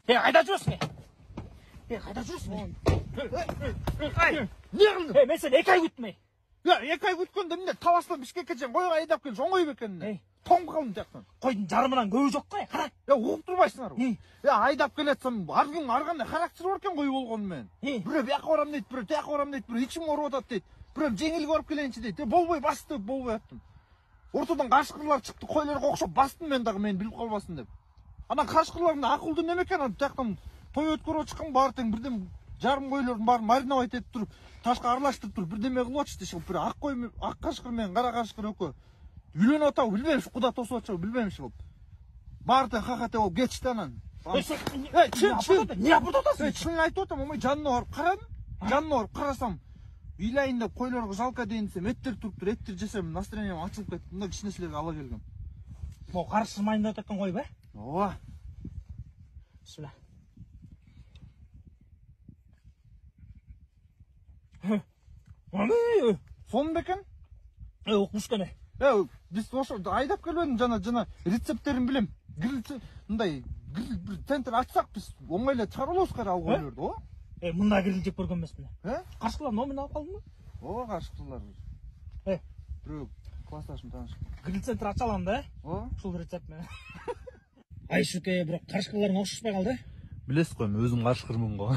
Қайда жүрсің? Қайда жүрсің? Не қылдың? Мен сені 2 ай күттім. 2 ай күткенде міне Таластан Бішкекке шейін қойға айдап келіп жоңғойып екен. Тоң қалың тияқтан. Қойдың жарымынан көбі жоқ қой, қара. Оғып тұрмайсыңар. Айдап келетсем, арғанда характер бар екен қой болғанымен. Біреу бияққа барам дейді, біреу тияққа барам дейді, біреу ичім орып атады дейді. Біреу жеңіл көріп келейінші дейді. Болбой басты, болбой аттым. Ортадан қашқырлар шықты, қойлар қоқшап бастым мен дағы, мені біліп қалбасын деп. Ана қашқырлардың ақылды неме екен, тияқтан той өткөріп шыққан бар тең бірден жарым қойлардың барын мариновать етіп тұрып, ташқа араластырып тұрып, бірдеме қылып атышты шығып, бір ақ қашқыр мен қара қашқыр өкі. Үйленіп атау, білмеймші, құда тосып атшау, білмеймші болып. Барды қақате болып кетішті анан. Не апырт отасың? Шын айтып отам, омай жанына барып қарадым. Жанына барып қарасам, үйлайын деп қойларға жалқа дейін десем, еттер тұрып тұр, еттер жесем, настроениям ашылып кетті. Мұнда кішнесілерге ала келгем. Бұл қарсы майында өтеккен қой бе? Ооба. Бісміллә. Соның бекен? Оқымыш кәне. Біз айдап келбедім жана рецептерін білем. Мұндай бір центр açсақ біз оңайлы шығарылуыз қара алғы ойларды, о? Мұнда гриль жеп көрген емеспін. Қаршықлар номен алып қалдың ба? О, қаршықлар. Біреу классташым таныш. Гриль центр аша аламын да? О? Сол рецепт мен. Айшүке, бірақ қаршықларың оқшышпай қалды? Білесіз ғой, мен өзім қаршықырмын ғой.